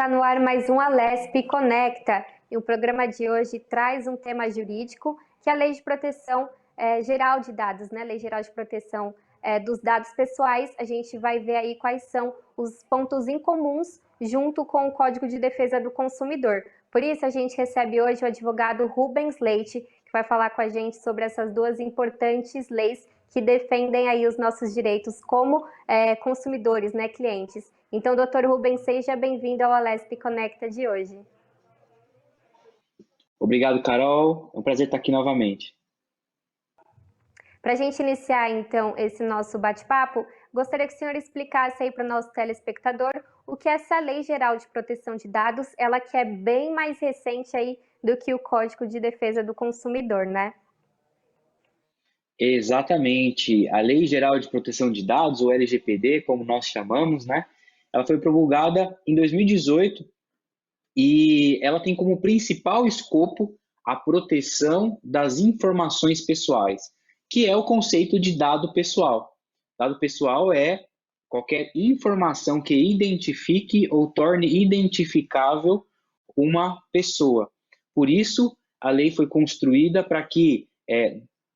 está no ar mais um Alesp Conecta. E o programa de hoje traz um tema jurídico, que é a Lei de Proteção Geral de Dados, né? Lei Geral de Proteção dos Dados Pessoais. A gente vai ver aí quais são os pontos em comuns junto com o Código de Defesa do Consumidor. Por isso, a gente recebe hoje o advogado Rubens Leite, que vai falar com a gente sobre essas duas importantes leis que defendem aí os nossos direitos como consumidores, né, clientes. Então, doutor Rubens, seja bem-vindo ao Alesp Conecta de hoje. Obrigado, Carol. É um prazer estar aqui novamente. Para a gente iniciar, então, esse nosso bate-papo, gostaria que o senhor explicasse aí para o nosso telespectador o que é essa Lei Geral de Proteção de Dados, ela que é bem mais recente aí do que o Código de Defesa do Consumidor, né? Exatamente. A Lei Geral de Proteção de Dados, ou LGPD, como nós chamamos, né? Ela foi promulgada em 2018 e ela tem como principal escopo a proteção das informações pessoais, que é o conceito de dado pessoal. Dado pessoal é qualquer informação que identifique ou torne identificável uma pessoa. Por isso, a lei foi construída para que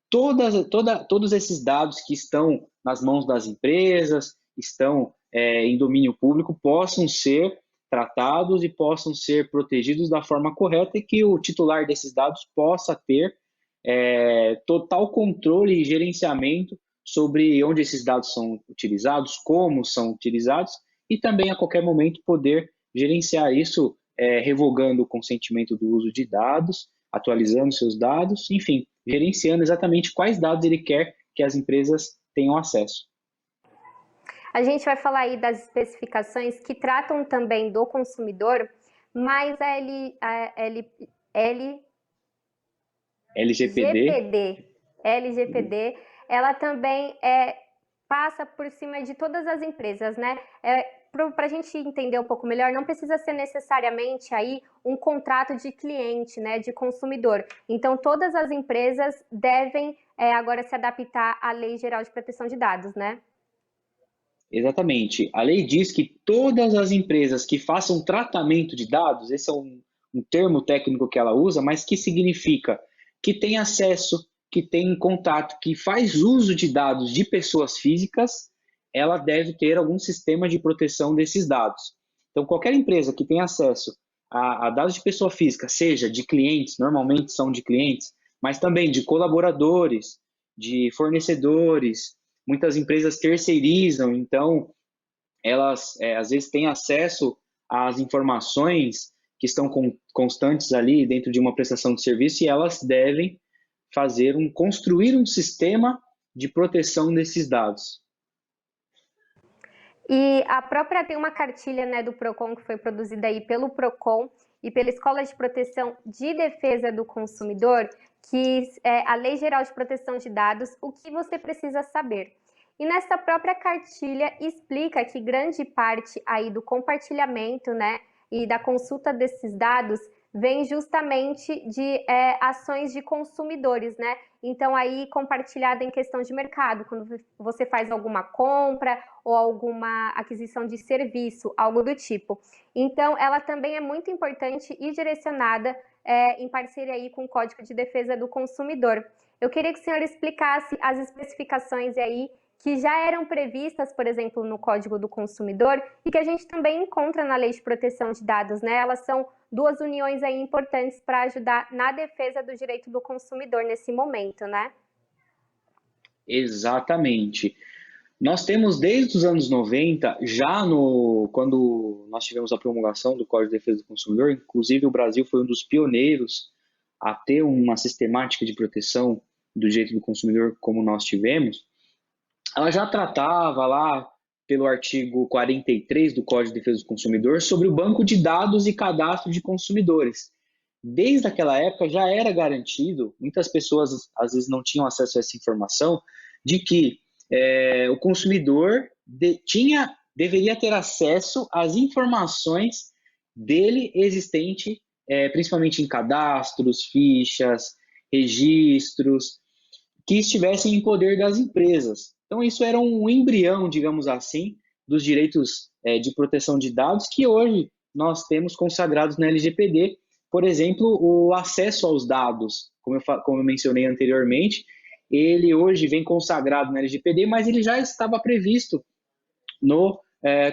todos esses dados que estão nas mãos das empresas, estão em domínio público, possam ser tratados e possam ser protegidos da forma correta e que o titular desses dados possa ter total controle e gerenciamento sobre onde esses dados são utilizados, como são utilizados e também a qualquer momento poder gerenciar isso revogando o consentimento do uso de dados, atualizando seus dados, enfim, gerenciando exatamente quais dados ele quer que as empresas tenham acesso. A gente vai falar aí das especificações que tratam também do consumidor, mas a LGPD, ela também passa por cima de todas as empresas, né? Para a gente entender um pouco melhor, não precisa ser necessariamente aí um contrato de cliente, né, de consumidor. Então, todas as empresas devem agora se adaptar à Lei Geral de Proteção de Dados, né? Exatamente. A lei diz que todas as empresas que façam tratamento de dados, esse é um termo técnico que ela usa, mas que significa que tem acesso, que tem contato, que faz uso de dados de pessoas físicas, ela deve ter algum sistema de proteção desses dados. Então, qualquer empresa que tenha acesso a dados de pessoa física, seja de clientes, normalmente são de clientes, mas também de colaboradores, de fornecedores, muitas empresas terceirizam, então elas às vezes têm acesso às informações que estão constantes ali dentro de uma prestação de serviço e elas devem construir um sistema de proteção desses dados. E a própria tem uma cartilha, né, do PROCON que foi produzida aí pelo PROCON e pela Escola de Proteção de Defesa do Consumidor, que é a Lei Geral de Proteção de Dados, o que você precisa saber. E nessa própria cartilha explica que grande parte aí do compartilhamento, né, e da consulta desses dados vem justamente de ações de consumidores, né? Então, aí compartilhada em questão de mercado, quando você faz alguma compra ou alguma aquisição de serviço, algo do tipo. Então, ela também é muito importante e direcionada em parceria aí com o Código de Defesa do Consumidor. Eu queria que o senhor explicasse as especificações aí que já eram previstas, por exemplo, no Código do Consumidor e que a gente também encontra na Lei de Proteção de Dados, né? Elas são duas uniões aí importantes para ajudar na defesa do direito do consumidor nesse momento, né? Exatamente. Nós temos desde os anos 90, quando nós tivemos a promulgação do Código de Defesa do Consumidor, inclusive o Brasil foi um dos pioneiros a ter uma sistemática de proteção do direito do consumidor como nós tivemos, ela já tratava lá pelo artigo 43 do Código de Defesa do Consumidor sobre o banco de dados e cadastro de consumidores. Desde aquela época já era garantido, muitas pessoas às vezes não tinham acesso a essa informação, de que o consumidor deveria ter acesso às informações dele existente, principalmente em cadastros, fichas, registros, que estivessem em poder das empresas. Então, isso era um embrião, digamos assim, dos direitos de proteção de dados que hoje nós temos consagrados na LGPD, por exemplo, o acesso aos dados, como eu mencionei anteriormente, ele hoje vem consagrado na LGPD, mas ele já estava previsto no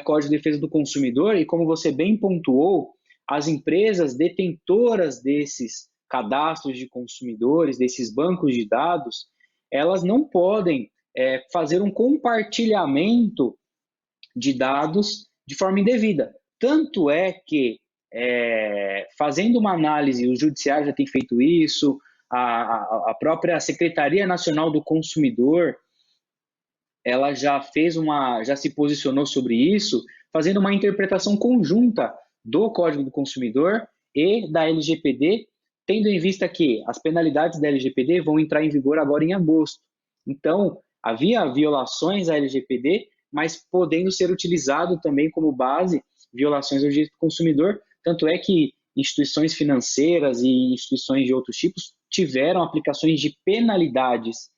Código de Defesa do Consumidor, e como você bem pontuou, as empresas detentoras desses cadastros de consumidores, desses bancos de dados, elas não podem fazer um compartilhamento de dados de forma indevida. Tanto é que, fazendo uma análise, o Judiciário já tem feito isso, a própria Secretaria Nacional do Consumidor, ela já se posicionou sobre isso, fazendo uma interpretação conjunta do Código do Consumidor e da LGPD, tendo em vista que as penalidades da LGPD vão entrar em vigor agora em agosto. Então, havia violações à LGPD, mas podendo ser utilizado também como base violações ao direito do consumidor, tanto é que instituições financeiras e instituições de outros tipos tiveram aplicações de penalidades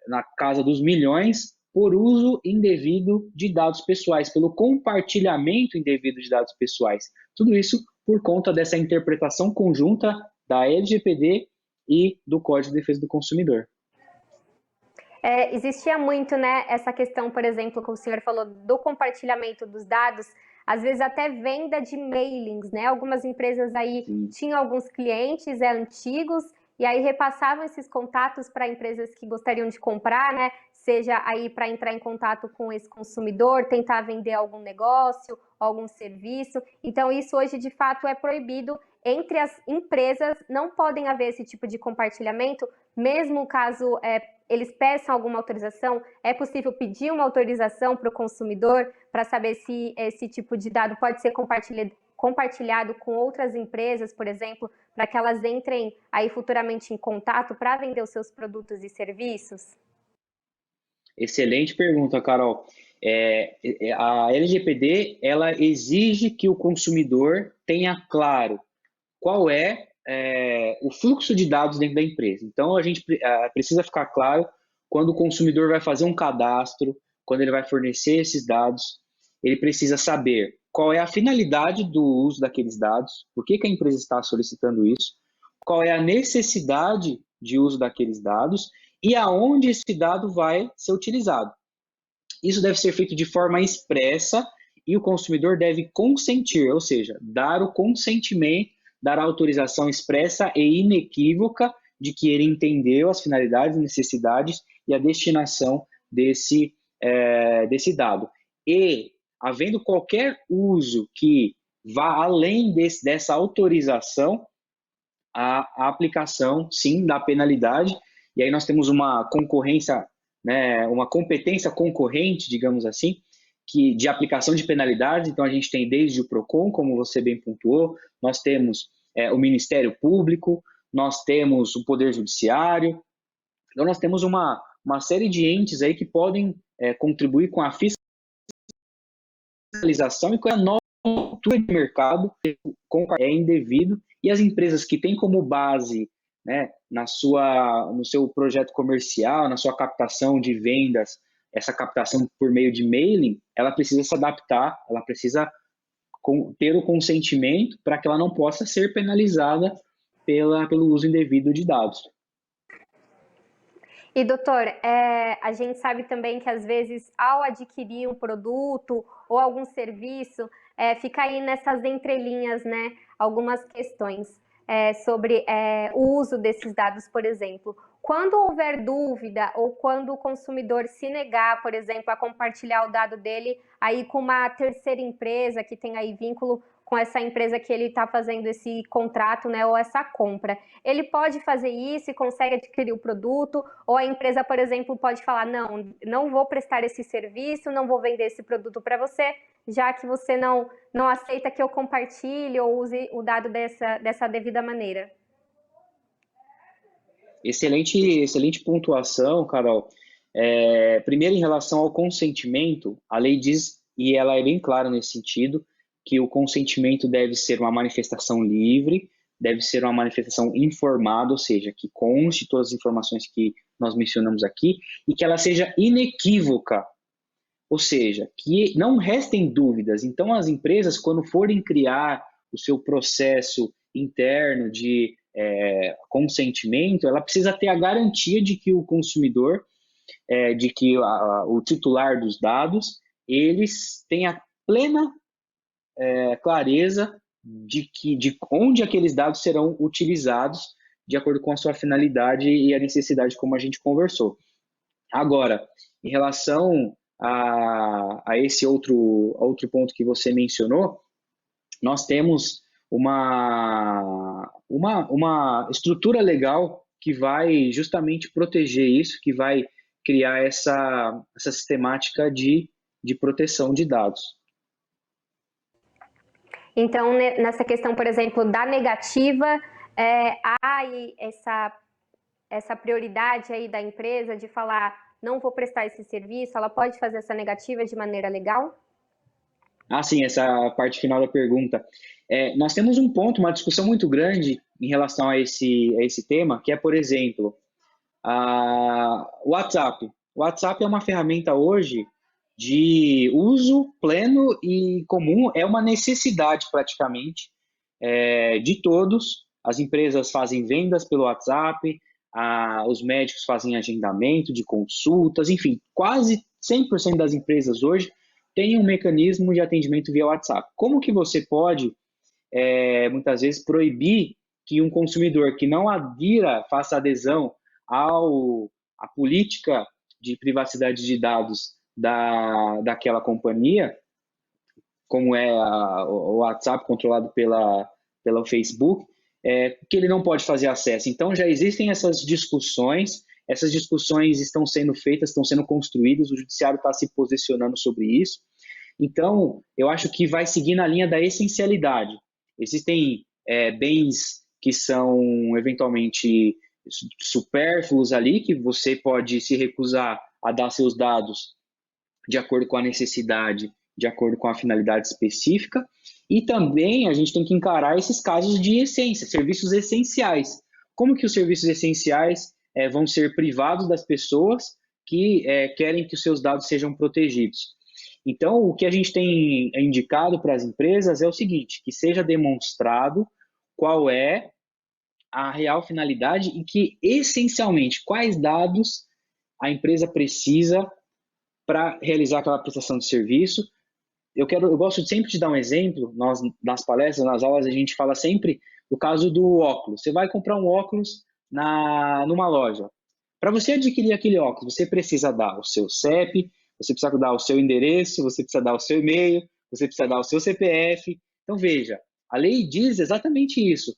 na casa dos milhões por uso indevido de dados pessoais, pelo compartilhamento indevido de dados pessoais. Tudo isso por conta dessa interpretação conjunta da LGPD e do Código de Defesa do Consumidor. Existia muito, né, essa questão, por exemplo, como o senhor falou, do compartilhamento dos dados, às vezes até venda de mailings, né? Algumas empresas aí tinham alguns clientes antigos e aí repassavam esses contatos para empresas que gostariam de comprar, né? Seja aí para entrar em contato com esse consumidor, tentar vender algum negócio, algum serviço. Então, isso hoje, de fato, é proibido. Entre as empresas, não podem haver esse tipo de compartilhamento, mesmo caso eles peçam alguma autorização, é possível pedir uma autorização para o consumidor para saber se esse tipo de dado pode ser compartilhado com outras empresas, por exemplo, para que elas entrem aí futuramente em contato para vender os seus produtos e serviços? Excelente pergunta, Carol. A LGPD, ela exige que o consumidor tenha claro qual o fluxo de dados dentro da empresa. Então, a gente precisa ficar claro quando o consumidor vai fazer um cadastro, quando ele vai fornecer esses dados, ele precisa saber qual é a finalidade do uso daqueles dados, por que a empresa está solicitando isso, qual é a necessidade de uso daqueles dados e aonde esse dado vai ser utilizado. Isso deve ser feito de forma expressa e o consumidor deve consentir, ou seja, dar o consentimento, dar a autorização expressa e inequívoca de que ele entendeu as finalidades, necessidades e a destinação desse dado. E, havendo qualquer uso que vá além dessa autorização, a aplicação, sim, da penalidade, e aí nós temos uma concorrência, né, uma competência concorrente, digamos assim, de aplicação de penalidades. Então, a gente tem desde o PROCON, como você bem pontuou, nós temos o Ministério Público, nós temos o Poder Judiciário, então nós temos uma série de entes aí que podem contribuir com a fiscalização e com a nova cultura de mercado indevido, e as empresas que têm como base, né, no seu projeto comercial, na sua captação de vendas, essa captação por meio de mailing, ela precisa se adaptar, ela precisa ter o consentimento para que ela não possa ser penalizada pelo uso indevido de dados. E, doutor, a gente sabe também que, às vezes, ao adquirir um produto ou algum serviço, fica aí nessas entrelinhas, né, algumas questões sobre o uso desses dados, por exemplo. Quando houver dúvida ou quando o consumidor se negar, por exemplo, a compartilhar o dado dele aí com uma terceira empresa que tem aí vínculo com essa empresa que ele está fazendo esse contrato, né, ou essa compra, ele pode fazer isso e consegue adquirir o produto, ou a empresa, por exemplo, pode falar, não vou prestar esse serviço, não vou vender esse produto para você, já que você não aceita que eu compartilhe ou use o dado dessa devida maneira. Excelente pontuação, Carol. Primeiro, em relação ao consentimento, a lei diz, e ela é bem clara nesse sentido, que o consentimento deve ser uma manifestação livre, deve ser uma manifestação informada, ou seja, que conste todas as informações que nós mencionamos aqui, e que ela seja inequívoca. Ou seja, que não restem dúvidas. Então, as empresas, quando forem criar o seu processo interno de consentimento, ela precisa ter a garantia de que o consumidor, de que o titular dos dados, eles têm a plena clareza de onde aqueles dados serão utilizados de acordo com a sua finalidade e a necessidade, como a gente conversou. Agora, em relação a esse outro ponto que você mencionou, nós temos uma estrutura legal que vai justamente proteger isso, que vai criar essa sistemática de proteção de dados. Então, nessa questão, por exemplo, da negativa, há aí essa prioridade aí da empresa de falar, não vou prestar esse serviço, ela pode fazer essa negativa de maneira legal? Sim, essa parte final da pergunta. Nós temos um ponto, uma discussão muito grande em relação a esse tema, que é, por exemplo, o WhatsApp. O WhatsApp é uma ferramenta hoje de uso pleno e comum, é uma necessidade praticamente de todos. As empresas fazem vendas pelo WhatsApp, os médicos fazem agendamento de consultas, enfim, quase 100% das empresas hoje têm um mecanismo de atendimento via WhatsApp. Como que você pode, muitas vezes, proibir que um consumidor que não faça adesão à política de privacidade de dados daquela companhia, como é o WhatsApp controlado pelo Facebook, que ele não pode fazer acesso. Então, já existem essas discussões estão sendo feitas, estão sendo construídas, o judiciário está se posicionando sobre isso. Então, eu acho que vai seguir na linha da essencialidade. Existem bens que são, eventualmente, supérfluos ali, que você pode se recusar a dar seus dados de acordo com a necessidade, de acordo com a finalidade específica, e também a gente tem que encarar esses casos de essência, serviços essenciais. Como que os serviços essenciais vão ser privados das pessoas que querem que os seus dados sejam protegidos? Então, o que a gente tem indicado para as empresas é o seguinte, que seja demonstrado qual é a real finalidade e que, essencialmente, quais dados a empresa precisa para realizar aquela prestação de serviço. Eu gosto sempre de dar um exemplo, nas palestras, nas aulas, a gente fala sempre do caso do óculos. Você vai comprar um óculos numa loja. Para você adquirir aquele óculos, você precisa dar o seu CEP, você precisa dar o seu endereço, você precisa dar o seu e-mail, você precisa dar o seu CPF. Então, veja, a lei diz exatamente isso.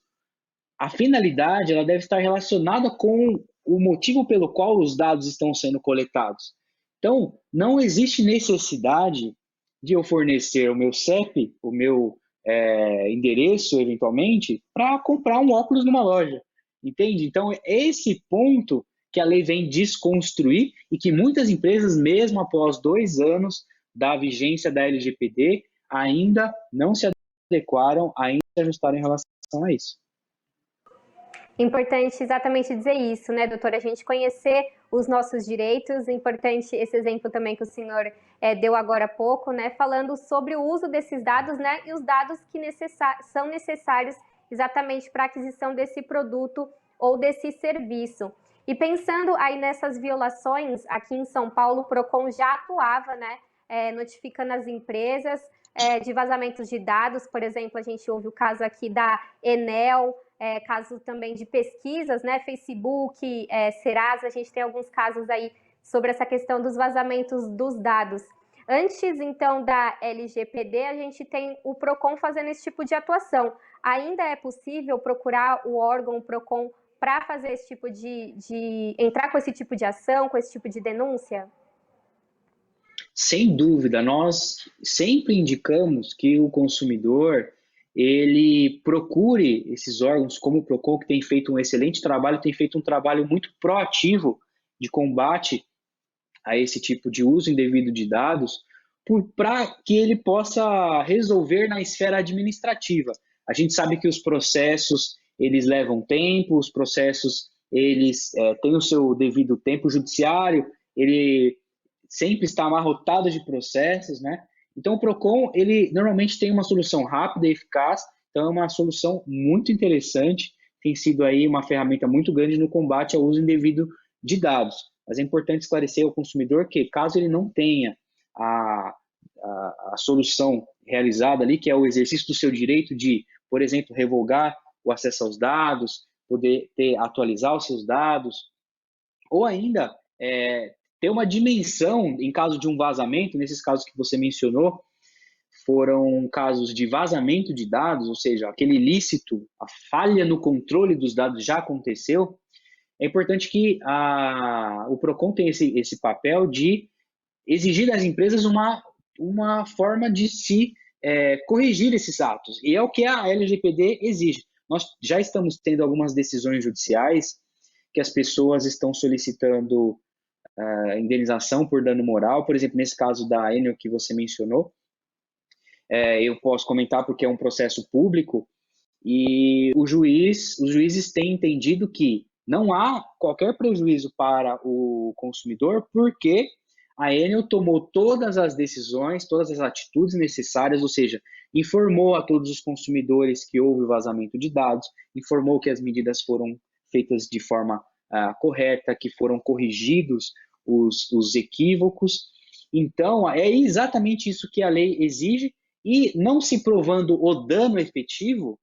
A finalidade ela deve estar relacionada com o motivo pelo qual os dados estão sendo coletados. Então, não existe necessidade de eu fornecer o meu CEP, o meu endereço, eventualmente, para comprar um óculos numa loja. Entende? Então, é esse ponto que a lei vem desconstruir e que muitas empresas, mesmo após 2 anos da vigência da LGPD, ainda não se adequaram, ainda se ajustaram em relação a isso. Importante exatamente dizer isso, né, doutora? A gente conhecer os nossos direitos, importante esse exemplo também que o senhor deu agora há pouco, né, falando sobre o uso desses dados, né, e os dados que são necessários exatamente para a aquisição desse produto ou desse serviço. E pensando aí nessas violações, aqui em São Paulo, o PROCON já atuava, né, notificando as empresas de vazamentos de dados. Por exemplo, a gente ouve o caso aqui da Enel, caso também de pesquisas, né, Facebook, Serasa, a gente tem alguns casos aí sobre essa questão dos vazamentos dos dados. Antes, então, da LGPD, a gente tem o PROCON fazendo esse tipo de atuação. Ainda é possível procurar o órgão, o PROCON, para fazer esse tipo entrar com esse tipo de ação, com esse tipo de denúncia? Sem dúvida, nós sempre indicamos que o consumidor ele procure esses órgãos como o PROCON, que tem feito um excelente trabalho, tem feito um trabalho muito proativo de combate a esse tipo de uso indevido de dados, para que ele possa resolver na esfera administrativa. A gente sabe que os processos eles levam tempo, os processos eles têm o seu devido tempo. O judiciário ele sempre está amarrotado de processos, né? Então, o Procon, ele normalmente tem uma solução rápida e eficaz, então é uma solução muito interessante, tem sido aí uma ferramenta muito grande no combate ao uso indevido de dados. Mas é importante esclarecer ao consumidor que, caso ele não tenha a solução realizada ali, que é o exercício do seu direito de, por exemplo, revogar o acesso aos dados, poder atualizar os seus dados, ou ainda ter uma dimensão em caso de um vazamento, nesses casos que você mencionou, foram casos de vazamento de dados, ou seja, aquele ilícito, a falha no controle dos dados já aconteceu. É importante que o Procon tenha esse papel de exigir das empresas uma forma de se corrigir esses atos. E é o que a LGPD exige. Nós já estamos tendo algumas decisões judiciais que as pessoas estão solicitando indenização por dano moral. Por exemplo, nesse caso da Enel que você mencionou, eu posso comentar porque é um processo público e os juízes têm entendido que não há qualquer prejuízo para o consumidor porque a Enel tomou todas as decisões, todas as atitudes necessárias, ou seja, informou a todos os consumidores que houve vazamento de dados, informou que as medidas foram feitas de forma correta, que foram corrigidos os equívocos. Então, é exatamente isso que a lei exige e não se provando o dano efetivo,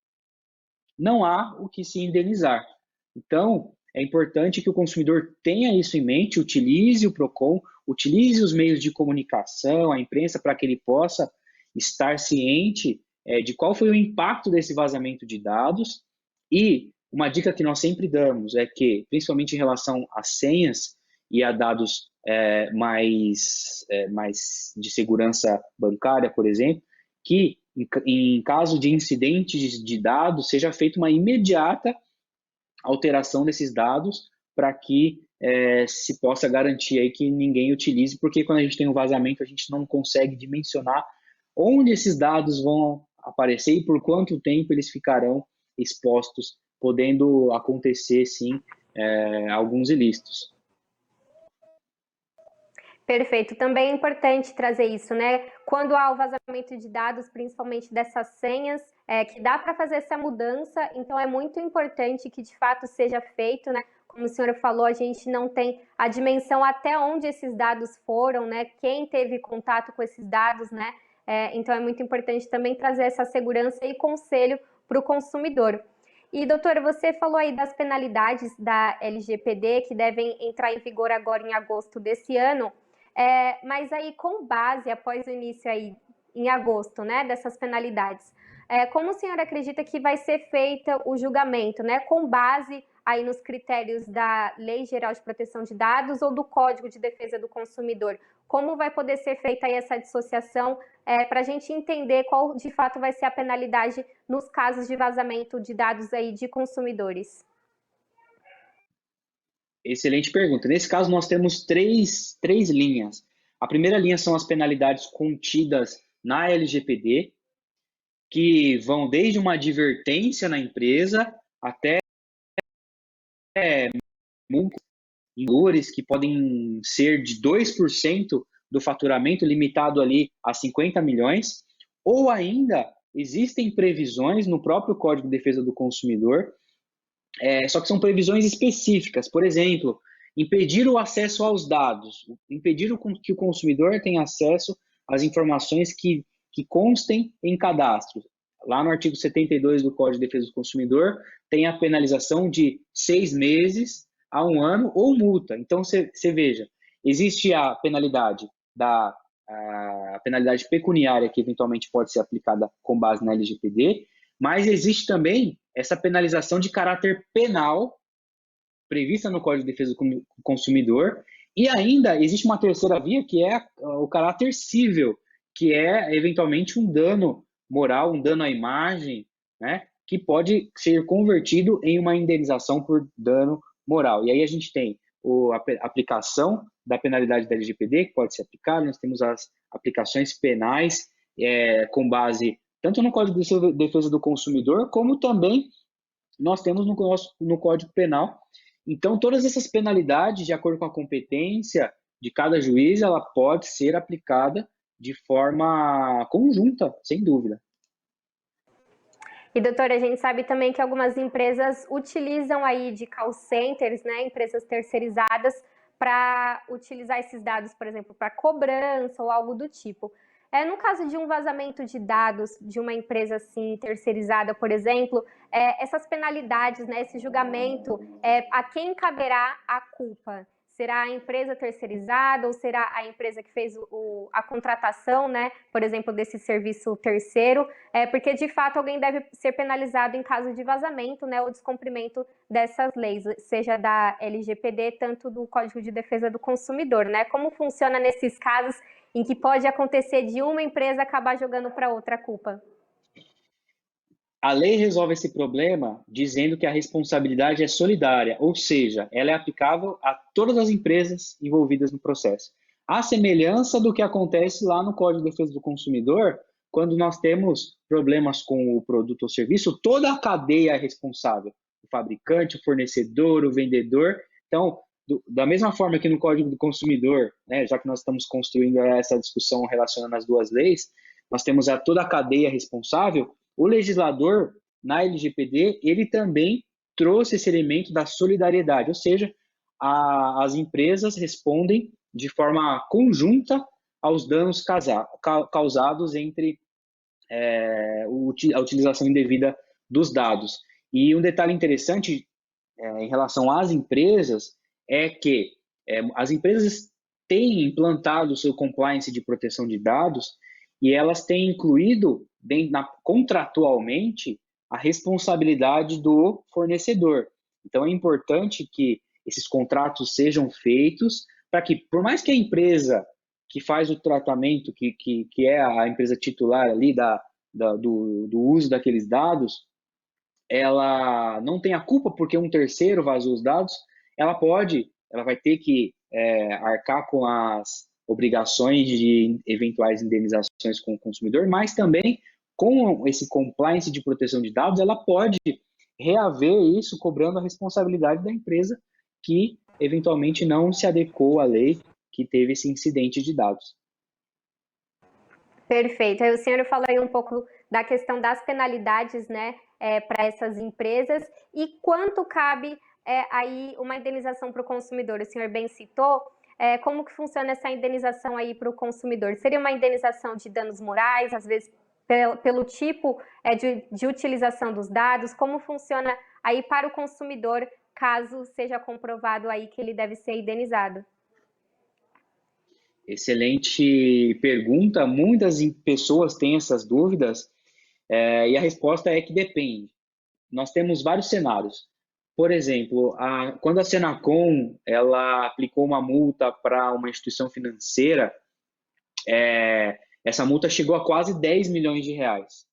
não há o que se indenizar. Então, é importante que o consumidor tenha isso em mente, utilize o Procon, utilize os meios de comunicação, a imprensa, para que ele possa estar ciente de qual foi o impacto desse vazamento de dados. E uma dica que nós sempre damos é que, principalmente em relação a senhas e a dados mais de segurança bancária, por exemplo, que em caso de incidentes de dados, seja feita uma imediata alteração desses dados para que se possa garantir aí que ninguém utilize, porque quando a gente tem um vazamento, a gente não consegue dimensionar onde esses dados vão aparecer e por quanto tempo eles ficarão expostos, podendo acontecer, sim, alguns ilícitos. Perfeito. Também é importante trazer isso, né? Quando há o vazamento de dados, principalmente dessas senhas, que dá para fazer essa mudança, então é muito importante que de fato seja feito, né? Como a senhora falou, a gente não tem a dimensão até onde esses dados foram, né? Quem teve contato com esses dados, né? Então é muito importante também trazer essa segurança e conselho para o consumidor. E, doutora, você falou aí das penalidades da LGPD que devem entrar em vigor agora em agosto desse ano. Mas aí, com base, após o início aí, em agosto, né, dessas penalidades, como a senhora acredita que vai ser feita o julgamento, né, com base aí nos critérios da Lei Geral de Proteção de Dados ou do Código de Defesa do Consumidor? Como vai poder ser feita aí essa dissociação para a gente entender qual, de fato, vai ser a penalidade nos casos de vazamento de dados aí de consumidores? Excelente pergunta. Nesse caso, nós temos três linhas. A primeira linha são as penalidades contidas na LGPD, que vão desde uma advertência na empresa até multas que podem ser de 2% do faturamento, limitado ali a 50 milhões, ou ainda existem previsões no próprio Código de Defesa do Consumidor, só que são previsões específicas. Por exemplo, impedir o acesso aos dados, impedir que o consumidor tenha acesso às informações que constem em cadastro. Lá no artigo 72 do Código de Defesa do Consumidor, tem a penalização de 6 meses a 1 ano ou multa. Então, você veja, existe a penalidade a penalidade pecuniária que eventualmente pode ser aplicada com base na LGPD, mas existe também essa penalização de caráter penal prevista no Código de Defesa do Consumidor, e ainda existe uma terceira via, que é o caráter cível, que é eventualmente um dano moral, um dano à imagem, né, que pode ser convertido em uma indenização por dano moral. E aí a gente tem a aplicação da penalidade da LGPD, que pode ser aplicada, nós temos as aplicações penais com base tanto no Código de Defesa do Consumidor, como também nós temos no Código Penal. Então, todas essas penalidades, de acordo com a competência de cada juiz, ela pode ser aplicada de forma conjunta, sem dúvida. E, doutora, a gente sabe também que algumas empresas utilizam aí de call centers, né, empresas terceirizadas, para utilizar esses dados, por exemplo, para cobrança ou algo do tipo. No caso de um vazamento de dados de uma empresa assim terceirizada, por exemplo, essas penalidades, né, esse julgamento, a quem caberá a culpa? Será a empresa terceirizada ou será a empresa que fez a contratação, né, por exemplo, desse serviço terceiro? Porque, de fato, alguém deve ser penalizado em caso de vazamento, né, ou descumprimento dessas leis, seja da LGPD, tanto do Código de Defesa do Consumidor, né? Como funciona nesses casos em que pode acontecer de uma empresa acabar jogando para outra a culpa? A lei resolve esse problema dizendo que a responsabilidade é solidária, ou seja, ela é aplicável a todas as empresas envolvidas no processo. À semelhança do que acontece lá no Código de Defesa do Consumidor, quando nós temos problemas com o produto ou serviço, toda a cadeia é responsável. O fabricante, o fornecedor, o vendedor. Então, da mesma forma que no Código do Consumidor, né, já que nós estamos construindo essa discussão relacionando as duas leis, nós temos toda a cadeia responsável. O legislador, na LGPD, ele também trouxe esse elemento da solidariedade, ou seja, as empresas respondem de forma conjunta aos danos causados entre a utilização indevida dos dados. E um detalhe interessante em relação às empresas é que as empresas têm implantado o seu compliance de proteção de dados e elas têm incluído contratualmente a responsabilidade do fornecedor. Então, é importante que esses contratos sejam feitos para que, por mais que a empresa que faz o tratamento, que é a empresa titular ali do uso daqueles dados, ela não tem a culpa porque um terceiro vazou os dados, ela vai ter que arcar com as obrigações de eventuais indenizações com o consumidor, mas também com esse compliance de proteção de dados, ela pode reaver isso cobrando a responsabilidade da empresa que eventualmente não se adequou à lei que teve esse incidente de dados. Perfeito. Aí o senhor falou aí um pouco da questão das penalidades, né, para essas empresas e quanto cabe aí uma indenização para o consumidor. O senhor bem citou. Como que funciona essa indenização aí para o consumidor? Seria uma indenização de danos morais, às vezes pelo tipo de utilização dos dados? Como funciona aí para o consumidor, caso seja comprovado aí que ele deve ser indenizado? Excelente pergunta. Muitas pessoas têm essas dúvidas e a resposta é que depende. Nós temos vários cenários. Por exemplo, quando a Senacom ela aplicou uma multa para uma instituição financeira, essa multa chegou a quase 10 milhões de reais.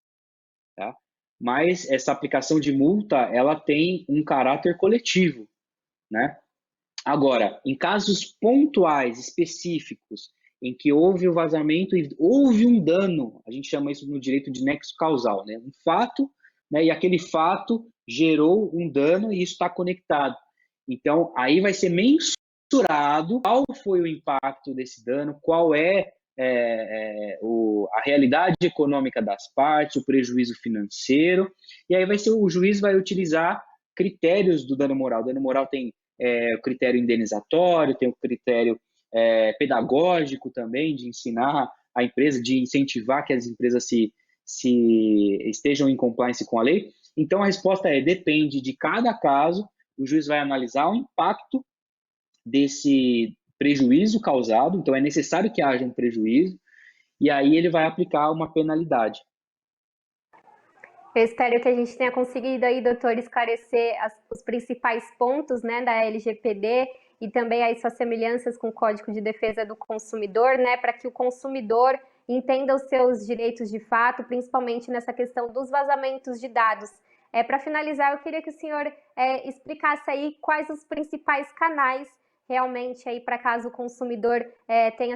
Tá? Mas essa aplicação de multa ela tem um caráter coletivo, né? Agora, em casos pontuais, específicos, em que houve o vazamento e houve um dano, a gente chama isso no direito de nexo causal, né? Um fato, né? E aquele fato gerou um dano e isso está conectado. Então, aí vai ser mensurado qual foi o impacto desse dano, qual a realidade econômica das partes, o prejuízo financeiro, e aí o juiz vai utilizar critérios do dano moral. O dano moral tem o critério indenizatório, tem o critério pedagógico também, de ensinar a empresa, de incentivar que as empresas se estejam em compliance com a lei. Então, a resposta depende de cada caso, o juiz vai analisar o impacto desse prejuízo causado, então é necessário que haja um prejuízo, e aí ele vai aplicar uma penalidade. Eu espero que a gente tenha conseguido aí, doutor, esclarecer os principais pontos, né, da LGPD e também aí suas semelhanças com o Código de Defesa do Consumidor, né, para que o consumidor entenda os seus direitos de fato, principalmente nessa questão dos vazamentos de dados. Para finalizar, eu queria que o senhor explicasse aí quais os principais canais realmente aí para caso o consumidor tenha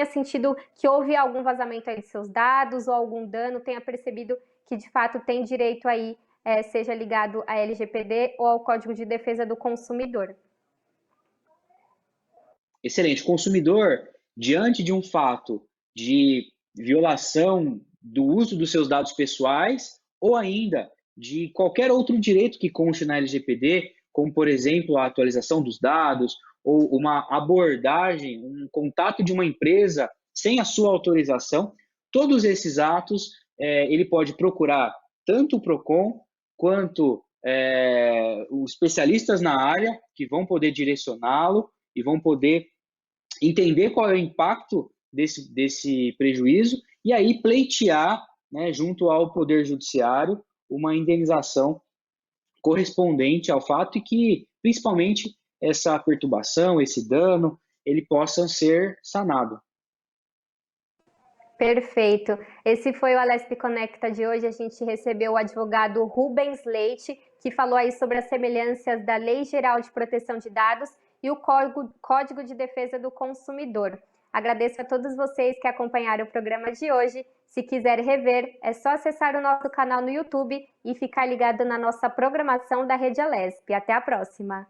sentido que houve algum vazamento aí de seus dados ou algum dano, tenha percebido que de fato tem direito aí, seja ligado à LGPD ou ao Código de Defesa do Consumidor. Excelente. O consumidor, diante de um fato de violação do uso dos seus dados pessoais ou ainda de qualquer outro direito que conste na LGPD, como, por exemplo, a atualização dos dados ou uma abordagem, um contato de uma empresa sem a sua autorização, todos esses atos ele pode procurar tanto o PROCON quanto os especialistas na área que vão poder direcioná-lo e vão poder entender qual é o impacto desse prejuízo e aí pleitear, né, junto ao Poder Judiciário, uma indenização correspondente ao fato e que, principalmente, essa perturbação, esse dano, ele possa ser sanado. Perfeito. Esse foi o Alesp Conecta de hoje. A gente recebeu o advogado Rubens Leite, que falou aí sobre as semelhanças da Lei Geral de Proteção de Dados e o Código de Defesa do Consumidor. Agradeço a todos vocês que acompanharam o programa de hoje. Se quiser rever, é só acessar o nosso canal no YouTube e ficar ligado na nossa programação da Rede Alesp. Até a próxima!